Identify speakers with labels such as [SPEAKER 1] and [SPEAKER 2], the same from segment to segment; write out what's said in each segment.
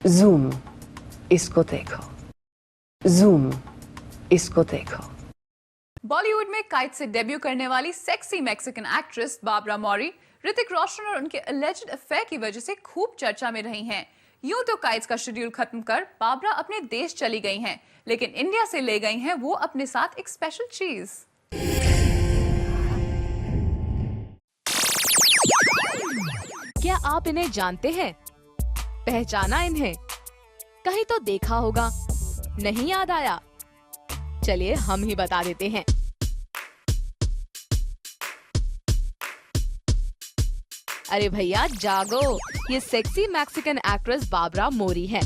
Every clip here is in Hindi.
[SPEAKER 1] जूम, इसको देखो। जूम, इसको देखो।
[SPEAKER 2] बॉलीवुड में काइट से डेब्यू करने वाली सेक्सी मैक्सिकन एक्ट्रेस बाबरा मौरी ऋतिक रोशन और उनके अलेज्ड अफेयर की वजह से खूब चर्चा में रही हैं। यूं तो काइट्स का शेड्यूल खत्म कर बाबरा अपने देश चली गई हैं, लेकिन इंडिया से ले गई हैं वो अपने साथ एक स्पेशल चीज।
[SPEAKER 3] क्या आप इन्हें जानते हैं? पहचाना इन्हें? कहीं तो देखा होगा, नहीं याद आया? चलिए हम ही बता देते हैं। अरे भैया जागो, ये सेक्सी मैक्सिकन एक्ट्रेस बाबरा मौरी है।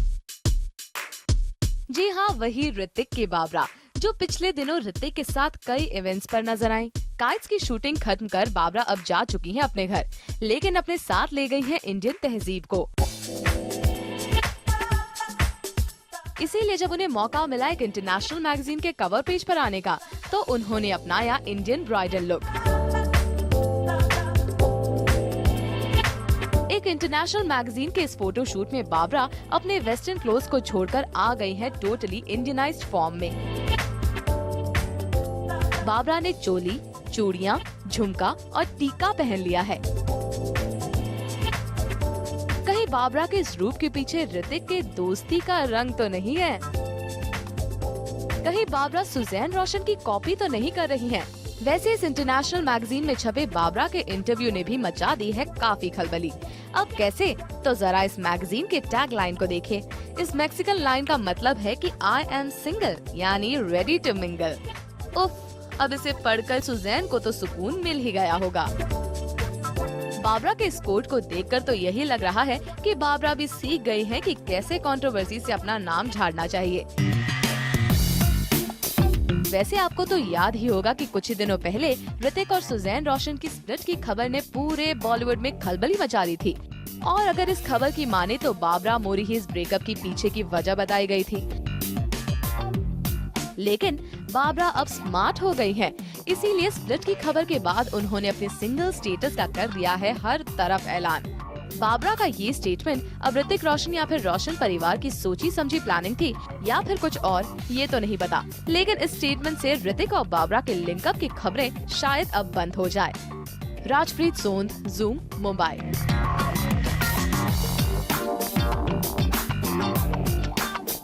[SPEAKER 3] जी हाँ, वही ऋतिक की बाबरा जो पिछले दिनों ऋतिक के साथ कई इवेंट्स पर नजर आई। काइट्स की शूटिंग खत्म कर बाबरा अब जा चुकी हैं अपने घर, लेकिन अपने साथ ले गई हैं इंडियन तहजीब को। इसीलिए जब उन्हें मौका मिला एक इंटरनेशनल मैगजीन के कवर पेज पर आने का, तो उन्होंने अपनाया इंडियन ब्राइडल लुक। एक इंटरनेशनल मैगजीन के इस फोटोशूट में बाबरा अपने वेस्टर्न क्लोथ्स को छोड़कर आ गई है टोटली इंडियनाइज्ड फॉर्म में। बाबरा ने चोली, चूड़ियां, झुमका और टीका पहन लिया है। कहीं बाबरा के इस रूप के पीछे ऋतिक के दोस्ती का रंग तो नहीं है? कहीं बाबरा सुजैन रोशन की कॉपी तो नहीं कर रही हैं? वैसे इस इंटरनेशनल मैगजीन में छपे बाबरा के इंटरव्यू ने भी मचा दी है काफी खलबली। अब कैसे? तो जरा इस मैगजीन के टैग लाइन को देखें। इस मैक्सिकन लाइन का मतलब है कि आई एम सिंगल, यानी रेडी टू मिंगल। उफ, अब इसे पढ़कर सुजैन को तो सुकून मिल ही गया होगा। बाबरा के इस कोट को देखकर तो यही लग रहा है कि बाबरा भी सीख गई है कि कैसे कंट्रोवर्सी से अपना नाम झाड़ना चाहिए। वैसे आपको तो याद ही होगा कि कुछ ही दिनों पहले ऋतिक और सुजैन रोशन की स्प्लिट की खबर ने पूरे बॉलीवुड में खलबली मचा दी थी। और अगर इस खबर की माने तो बाबरा मौरी ही इस ब्रेकअप की पीछे की वजह बताई गई थी। लेकिन बाबरा अब स्मार्ट हो गई है, इसीलिए स्प्लिट की खबर के बाद उन्होंने अपने सिंगल स्टेटस का कर दिया है हर तरफ ऐलान। बाबरा का ये स्टेटमेंट अब ऋतिक रोशन या फिर रोशन परिवार की सोची समझी प्लानिंग थी या फिर कुछ और, ये तो नहीं पता। लेकिन इस स्टेटमेंट से ऋतिक और बाबरा के लिंकअप की खबरें शायद अब बंद हो जाए। राजप्रीत सोंद, जूम, मुंबई।